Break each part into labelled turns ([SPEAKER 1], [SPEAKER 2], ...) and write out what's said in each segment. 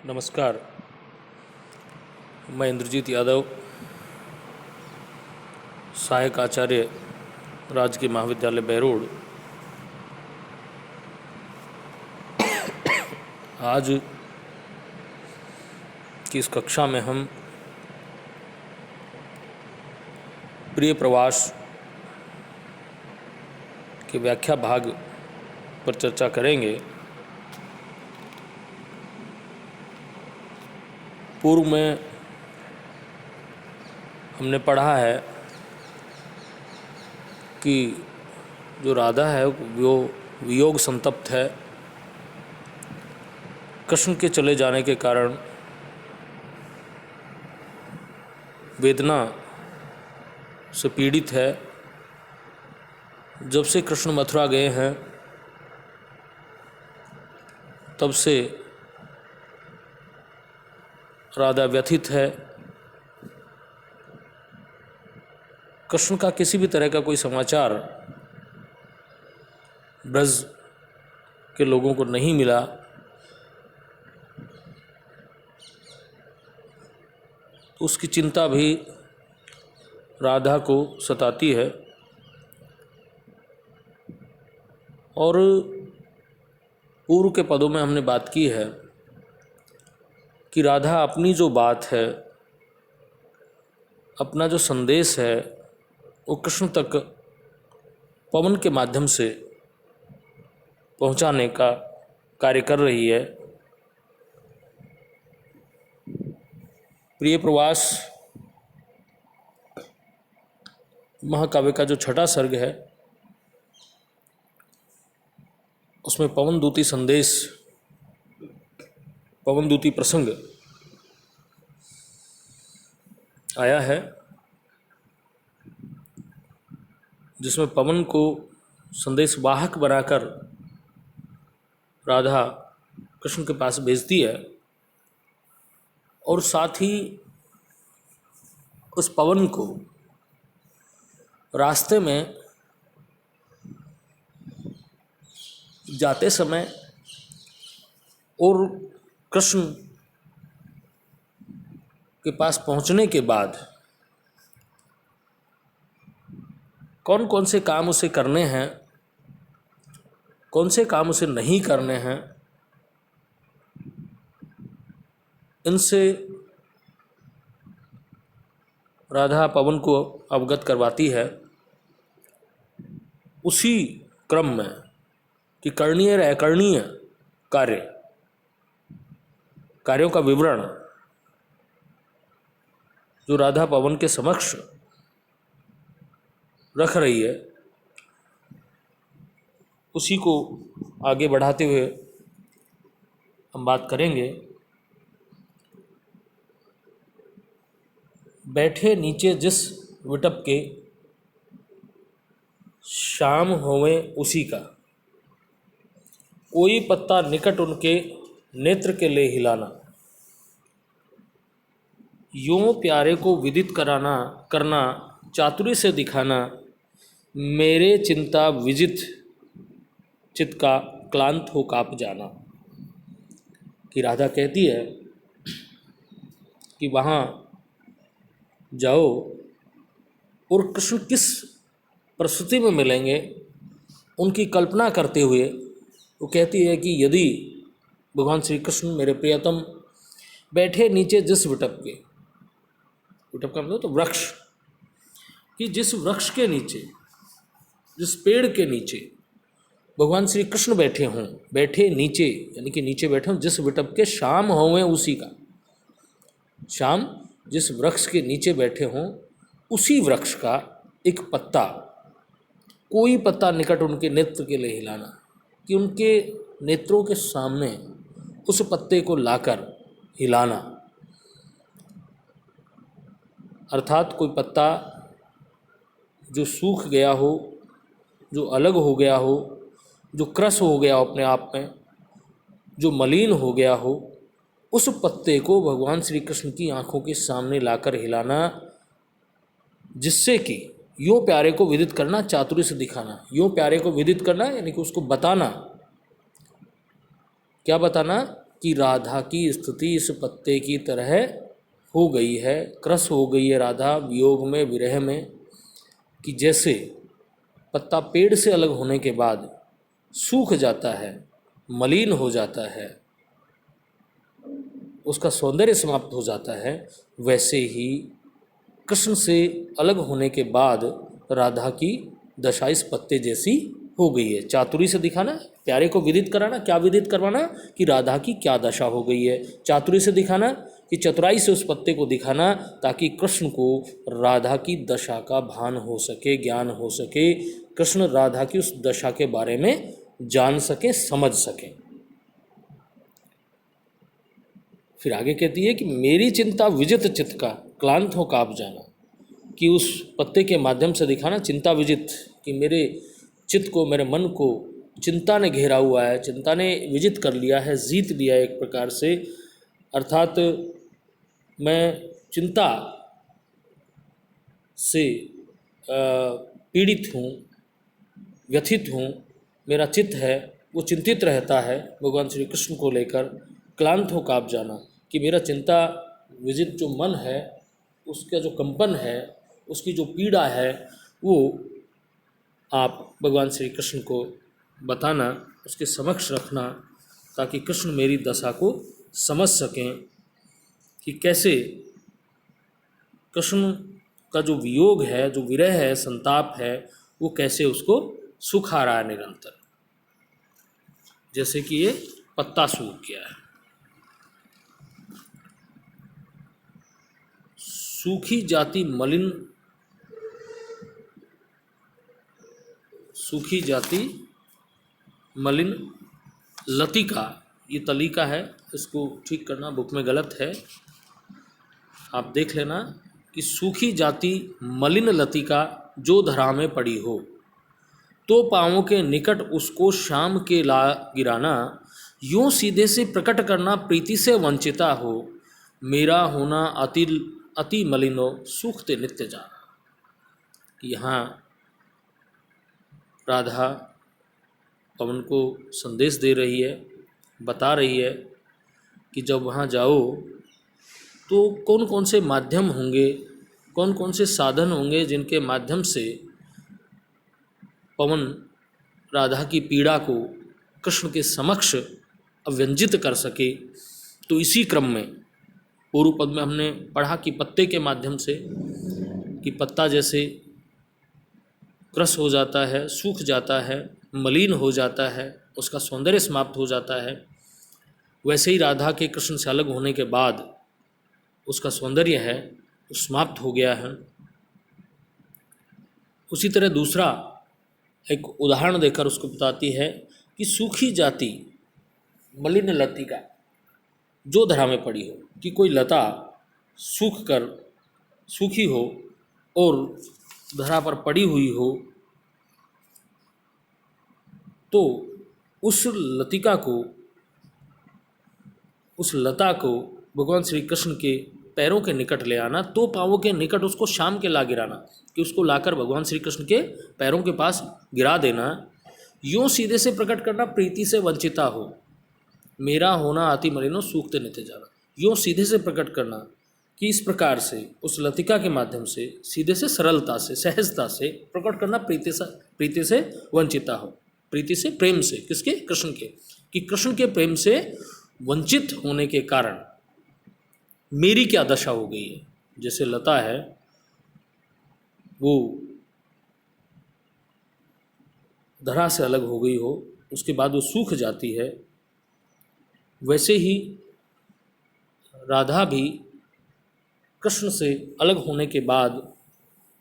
[SPEAKER 1] नमस्कार। मैं इंद्रजीत यादव, सहायक आचार्य, राजकीय महाविद्यालय बहरोड। आज की इस कक्षा में हम प्रिय प्रवास के व्याख्या भाग पर चर्चा करेंगे। पूर्व में हमने पढ़ा है कि जो राधा है वो वियोग संतप्त है। कृष्ण के चले जाने के कारण वेदना से पीड़ित है। जब से कृष्ण मथुरा गए हैं तब से राधा व्यथित है। कृष्ण का किसी भी तरह का कोई समाचार ब्रज के लोगों को नहीं मिला। उसकी चिंता भी राधा को सताती है और पूर्व के पदों में हमने बात की है कि राधा अपनी जो बात है, अपना जो संदेश है, वो कृष्ण तक पवन के माध्यम से पहुंचाने का कार्य कर रही है। प्रिय प्रवास महाकाव्य का जो छठा सर्ग है उसमें पवनदूती संदेश, पवनदूती प्रसंग आया है, जिसमें पवन को संदेशवाहक बनाकर राधा कृष्ण के पास भेजती है और साथ ही उस पवन को रास्ते में जाते समय और कृष्ण के पास पहुंचने के बाद कौन कौन से काम उसे करने हैं, कौन से काम उसे नहीं करने हैं, इनसे राधा पवन को अवगत करवाती है। उसी क्रम में कि करणीय और अकरणीय कार्यों का विवरण जो राधा पवन के समक्ष रख रही है, उसी को आगे बढ़ाते हुए हम बात करेंगे। बैठे नीचे जिस विटप के, शाम होवे उसी का, कोई पत्ता निकट उनके नेत्र के ले हिलाना, यूं प्यारे को विदित करना चातुरी से दिखाना, मेरे चिंता विजित चित्त का क्लांत हो काँप जाना। कि राधा कहती है कि वहाँ जाओ और कृष्ण किस प्रस्तुति में मिलेंगे उनकी कल्पना करते हुए वो कहती है कि यदि भगवान श्री कृष्ण मेरे प्रियतम बैठे नीचे जिस विटप के, विटप का मतलब तो वृक्ष, कि जिस वृक्ष के नीचे, जिस पेड़ के नीचे भगवान श्री कृष्ण बैठे हों, बैठे नीचे यानी कि नीचे बैठे हों जिस विटप के, शाम होवें उसी का, शाम जिस वृक्ष के नीचे बैठे हों उसी वृक्ष का एक पत्ता, कोई पत्ता निकट उनके नेत्र के लिए हिलाना, कि उनके नेत्रों के सामने उस पत्ते को लाकर हिलाना। अर्थात कोई पत्ता जो सूख गया हो, जो अलग हो गया हो, जो क्रश हो गया हो अपने आप में, जो मलिन हो गया हो, उस पत्ते को भगवान श्री कृष्ण की आंखों के सामने लाकर हिलाना, जिससे कि यूँ प्यारे को विदित करना, चातुर्य से दिखाना। यूँ प्यारे को विदित करना यानी कि उसको बताना। क्या बताना? कि राधा की स्थिति इस पत्ते की तरह हो गई है, क्रस हो गई है राधा वियोग में, विरह में, कि जैसे पत्ता पेड़ से अलग होने के बाद सूख जाता है, मलिन हो जाता है, उसका सौंदर्य समाप्त हो जाता है, वैसे ही कृष्ण से अलग होने के बाद राधा की दशा इस पत्ते जैसी हो गई है। चातुरी से दिखाना, प्यारे को विदित कराना, क्या विदित करवाना कि राधा की क्या दशा हो गई है। चातुरी से दिखाना कि चतुराई से उस पत्ते को दिखाना, ताकि कृष्ण को राधा की दशा का भान हो सके, ज्ञान हो सके, कृष्ण राधा की उस दशा के बारे में जान सके, समझ सके। फिर आगे कहती है कि मेरी चिंता विजित चित्त का क्लांत हो काप जाना, कि उस पत्ते के माध्यम से दिखाना चिंता विजित, कि मेरे चित्त को, मेरे मन को चिंता ने घेरा हुआ है, चिंता ने विजित कर लिया है, जीत लिया है एक प्रकार से। अर्थात मैं चिंता से पीड़ित हूँ, व्यथित हूँ, मेरा चित्त है वो चिंतित रहता है भगवान श्री कृष्ण को लेकर। क्लांत हो काप जाना, कि मेरा चिंता विजित जो मन है, उसका जो कंपन है, उसकी जो पीड़ा है, वो आप भगवान श्री कृष्ण को बताना, उसके समक्ष रखना, ताकि कृष्ण मेरी दशा को समझ सकें कि कैसे कृष्ण का जो वियोग है, जो विरह है, संताप है, वो कैसे उसको सुखा रहा है निरंतर, जैसे कि ये पत्ता सूख गया है। सूखी जाति मलिन, सूखी जाति मलिन लतिका, ये तलिका है, इसको ठीक करना बुक में गलत है, आप देख लेना कि सूखी जाति मलिन लतिका जो धरा में पड़ी हो, तो पाँवों के निकट उसको शाम के ला गिराना, यूं सीधे से प्रकट करना प्रीति से वंचिता हो, मेरा होना अति मलिनो सूखते नित्य जाना। कि यहाँ राधा पवन को संदेश दे रही है, बता रही है कि जब वहाँ जाओ तो कौन कौन से माध्यम होंगे, कौन कौन से साधन होंगे जिनके माध्यम से पवन राधा की पीड़ा को कृष्ण के समक्ष अव्यंजित कर सके। तो इसी क्रम में पूर्व पद में हमने पढ़ा कि पत्ते के माध्यम से, कि पत्ता जैसे क्रस हो जाता है, सूख जाता है, मलिन हो जाता है, उसका सौंदर्य समाप्त हो जाता है, वैसे ही राधा के कृष्ण से अलग होने के बाद उसका सौंदर्य है वो समाप्त हो गया है। उसी तरह दूसरा एक उदाहरण देकर उसको बताती है कि सूखी जाति मलिन लतिका जो धरा में पड़ी हो, कि कोई लता सूख कर सूखी हो और धरा पर पड़ी हुई हो, तो उस लतिका को, उस लता को भगवान श्री कृष्ण के पैरों के निकट ले आना, तो पाँवों के निकट उसको शाम के ला गिराना, कि उसको लाकर भगवान श्री कृष्ण के पैरों के पास गिरा देना, यूं सीधे से प्रकट करना प्रीति से वंचिता हो, मेरा होना अति मलिनो सूखते नित्य जाना। यूं सीधे से प्रकट करना कि इस प्रकार से उस लतिका के माध्यम से सीधे से, सरलता से, सहजता से प्रकट करना प्रीति से वंचिता हो, प्रीति से, प्रेम से, किसके? कृष्ण के, कि कृष्ण के प्रेम से वंचित होने के कारण मेरी क्या दशा हो गई है। जैसे लता है वो धरा से अलग हो गई हो, उसके बाद वो सूख जाती है, वैसे ही राधा भी कृष्ण से अलग होने के बाद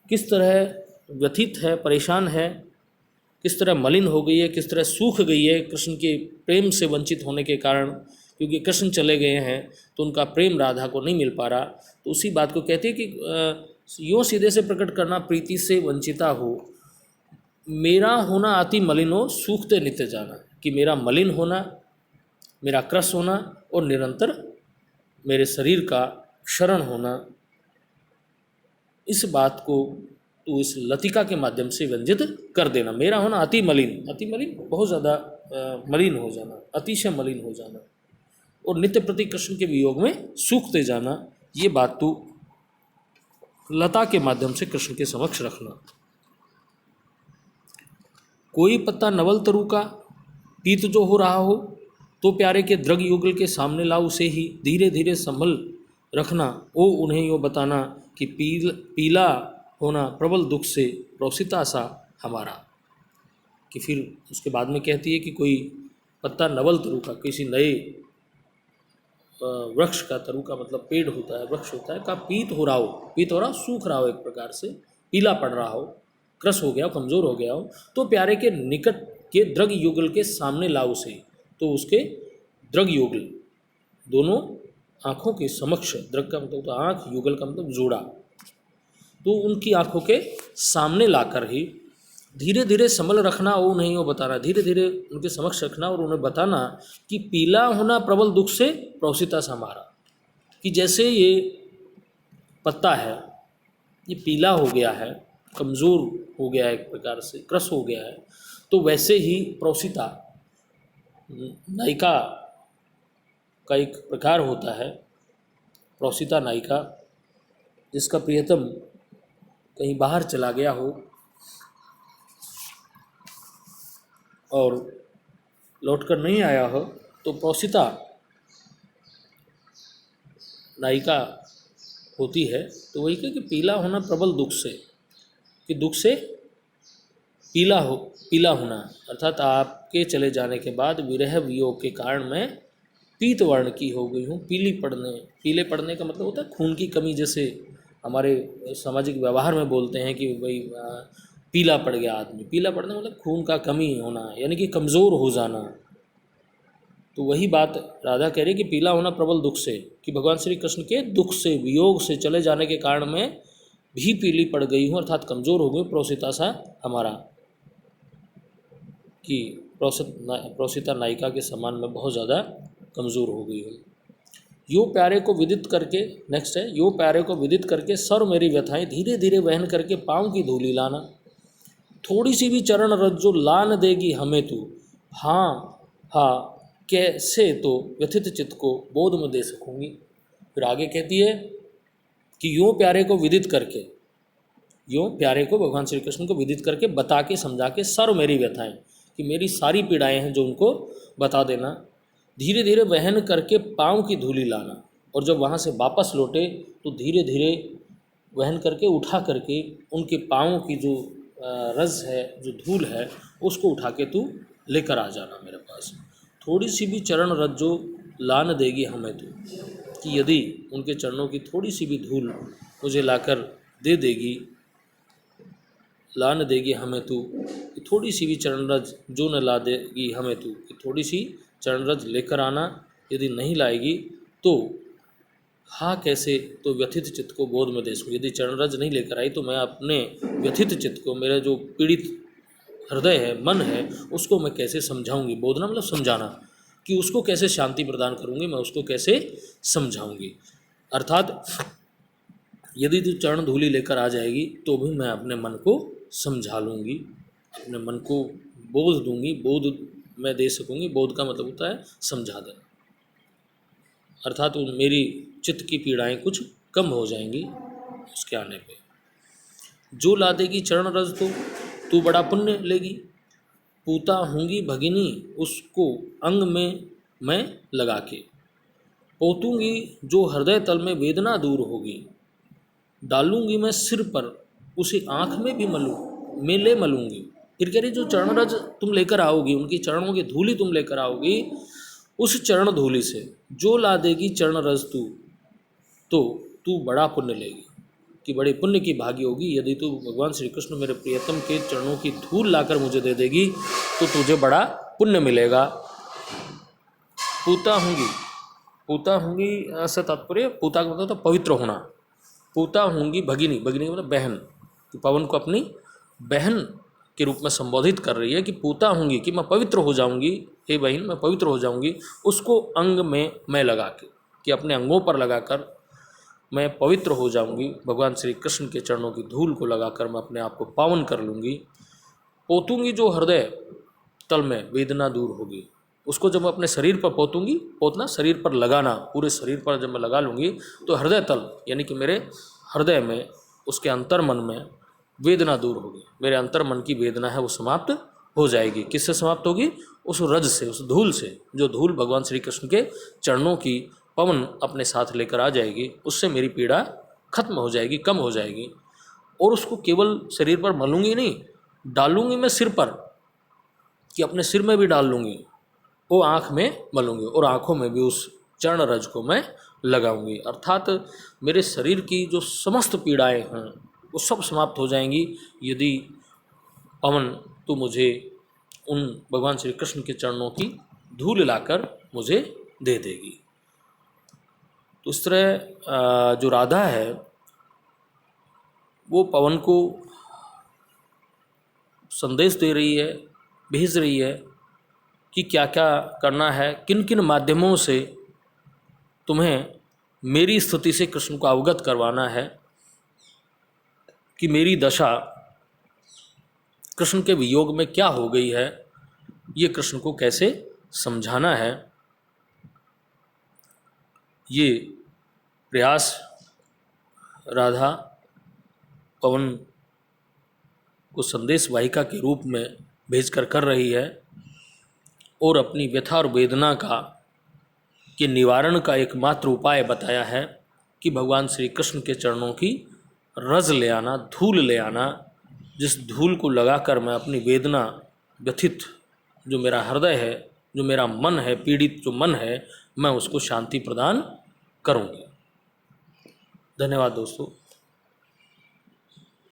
[SPEAKER 1] किस तरह व्यथित है, परेशान है, किस तरह मलिन हो गई है, किस तरह सूख गई है कृष्ण के प्रेम से वंचित होने के कारण, क्योंकि कृष्ण चले गए हैं तो उनका प्रेम राधा को नहीं मिल पा रहा। तो उसी बात को कहते हैं कि यूँ सीधे से प्रकट करना प्रीति से वंचिता हो, मेरा होना अति मलिनो सूखते नित्य जाना, कि मेरा मलिन होना, मेरा क्रस होना और निरंतर मेरे शरीर का क्षरण होना, इस बात को तो इस लतिका के माध्यम से व्यंजित कर देना। मेरा होना अति मलिन, अति मलिन बहुत ज़्यादा मलिन हो जाना, अतिशय मलिन हो जाना, और नित्य प्रति कृष्ण के वियोग में सूखते जाना, ये बात तू लता के माध्यम से कृष्ण के समक्ष रखना। कोई पत्ता नवल तरु का पीत जो हो रहा हो, तो प्यारे के द्रग युगल के सामने ला उसे ही धीरे धीरे संभल रखना। ओ उन्हें यो बताना कि पीला होना प्रबल दुख से रोसिता सा हमारा। कि फिर उसके बाद में कहती है कि कोई पत्ता नवल तरु का, किसी नए वृक्ष का, तरु का मतलब पेड़ होता है, वृक्ष होता है, का पीत हो रहा हो, पीत हो रहा हो, सूख रहा हो, एक प्रकार से पीला पड़ रहा हो, क्रस हो गया हो, कमज़ोर हो गया हो, तो प्यारे के निकट के द्रग युगल के सामने ला उसे। तो उसके द्रग युगल, दोनों आँखों के समक्ष, द्रग का मतलब तो आँख, युगल का मतलब जोड़ा, तो उनकी आँखों के सामने लाकर ही धीरे धीरे संभल रखना, वो नहीं वो बताना, धीरे धीरे उनके समक्ष रखना और उन्हें बताना कि पीला होना प्रबल दुख से प्रोसिता सा हमारा। कि जैसे ये पत्ता है, ये पीला हो गया है, कमज़ोर हो गया है, एक प्रकार से क्रस हो गया है, तो वैसे ही प्रोसिता नायिका का एक प्रकार होता है। प्रोसिता नायिका, जिसका प्रियतम कहीं बाहर चला गया हो और लौटकर नहीं आया हो, तो प्रोसिता नायिका होती है। तो वही कि पीला होना प्रबल दुख से, कि दुख से पीला होना, अर्थात आपके चले जाने के बाद विरह वियोग के कारण मैं पीत वर्ण की हो गई हूँ। पीले पड़ने का मतलब होता है खून की कमी, जैसे हमारे सामाजिक व्यवहार में बोलते हैं कि भाई पीला पड़ गया आदमी। पीला पड़ना मतलब खून का कमी होना, यानी कि कमज़ोर हो जाना। तो वही बात राधा कह रही कि पीला होना प्रबल दुख से, कि भगवान श्री कृष्ण के दुख से, वियोग से चले जाने के कारण मैं भी पीली पड़ गई हूँ, अर्थात कमज़ोर हो गई, प्रोसिता सा हमारा। कि प्रोसिता नायिका के समान में बहुत ज़्यादा कमज़ोर हो गई हूँ। यो प्यारे को विदित करके, नेक्स्ट है, यो प्यारे को विदित करके सर मेरी व्यथाएं धीरे धीरे वहन करके पाँव की धूली लाना। थोड़ी सी भी चरण रज जो लान देगी हमें तू, हाँ कैसे तो व्यथित चित्त को बोध में दे सकूँगी। फिर आगे कहती है कि यूँ प्यारे को विदित करके, यूँ प्यारे को, भगवान श्री कृष्ण को विदित करके, बता के समझा के सर मेरी व्यथाएं, कि मेरी सारी पीड़ाएं हैं जो उनको बता देना। धीरे धीरे वहन करके पाँव की धूली लाना, और जब वहाँ से वापस लौटे तो धीरे धीरे वहन करके, उठा करके उनके पाँव की जो रज है, जो धूल है, उसको उठा के तू लेकर आ जाना मेरे पास। थोड़ी सी भी चरण रज जो लान देगी हमें तू, कि यदि उनके चरणों की थोड़ी सी भी धूल मुझे लाकर दे देगी, लान देगी हमें तू, कि थोड़ी सी भी चरण रज जो न ला देगी हमें तू, कि थोड़ी सी चरण रज लेकर आना। यदि नहीं लाएगी तो हाँ कैसे तो व्यथित चित्त को बोध में दे सकूँ। यदि चरण रज नहीं लेकर आई तो मैं अपने व्यथित चित्त को, मेरा जो पीड़ित हृदय है, मन है, उसको मैं कैसे समझाऊंगी। बोधना मतलब समझाना, कि उसको कैसे शांति प्रदान करूंगी, मैं उसको कैसे समझाऊंगी। अर्थात यदि तू चरण धूली लेकर आ जाएगी तो भी मैं अपने मन को समझा लूँगी, अपने मन को बोध दूंगी, बोध मैं दे सकूँगी। बोध का मतलब होता है समझा देना, अर्थात तो मेरी चित्त की पीड़ाएं कुछ कम हो जाएंगी उसके आने पे। जो ला देगी चरण रज तो तू बड़ा पुण्य लेगी, पूता होंगी भगिनी उसको अंग में मैं लगा के, पोतूंगी जो हृदय तल में वेदना दूर होगी, डालूंगी मैं सिर पर उसे आँख में भी मलूंगी। फिर कह रही जो चरण रज तुम लेकर आओगी, उनकी चरणों की धूली तुम लेकर आओगी, उस चरण धूली से जो ला देगी चरण रज तू, तो तू बड़ा पुण्य लेगी, कि बड़े पुण्य की भागी होगी। यदि तू भगवान श्री कृष्ण मेरे प्रियतम के चरणों की धूल लाकर मुझे दे देगी तो तुझे बड़ा पुण्य मिलेगा। पूता होंगी ऐसा तात्पर्य, पूता का मतलब तो पवित्र होना। पूता होंगी भगिनी, भगिनी मतलब बहन, कि पवन को अपनी बहन के रूप में संबोधित कर रही है कि पूता होंगी, कि मैं पवित्र हो जाऊंगी, हे बहन मैं पवित्र हो जाऊंगी, उसको अंग में मैं लगा के, कि अपने अंगों पर लगाकर मैं पवित्र हो जाऊंगी। भगवान श्री कृष्ण के चरणों की धूल को लगाकर मैं अपने आप को पावन कर लूँगी। पोतूंगी जो हृदय तल में वेदना दूर होगी, उसको जब मैं अपने शरीर पर पोतना शरीर पर लगाना, पूरे शरीर पर जब मैं लगा लूँगी तो हृदय तल यानी कि मेरे हृदय में, उसके अंतर मन में वेदना दूर होगी। मेरे अंतर मन की वेदना है वो समाप्त हो जाएगी। किससे समाप्त होगी? उस रज से, उस धूल से। जो धूल भगवान श्री कृष्ण के चरणों की पवन अपने साथ लेकर आ जाएगी, उससे मेरी पीड़ा खत्म हो जाएगी, कम हो जाएगी। और उसको केवल शरीर पर मलूंगी नहीं, डालूंगी मैं सिर पर, कि अपने सिर में भी डाल लूँगी, वो आँख में मलूंगी और आँखों में भी उस चरण रज को मैं लगाऊंगी। अर्थात मेरे शरीर की जो समस्त पीड़ाएं हैं वो सब समाप्त हो जाएंगी यदि पवन तू मुझे उन भगवान श्री कृष्ण के चरणों की धूल लाकर मुझे दे देगी। तो इस तरह जो राधा है वो पवन को संदेश दे रही है, भेज रही है कि क्या क्या करना है, किन किन माध्यमों से तुम्हें मेरी स्थिति से कृष्ण को अवगत करवाना है, कि मेरी दशा कृष्ण के वियोग में क्या हो गई है, ये कृष्ण को कैसे समझाना है। ये प्रयास राधा पवन को संदेश वाहिका के रूप में भेजकर कर रही है और अपनी व्यथा और वेदना के निवारण का एकमात्र उपाय बताया है कि भगवान श्री कृष्ण के चरणों की रज ले आना, धूल ले आना, जिस धूल को लगाकर मैं अपनी वेदना, व्यथित जो मेरा हृदय है, जो मेरा मन है, पीड़ित जो मन है, मैं उसको शांति प्रदान करूँगी। धन्यवाद दोस्तों।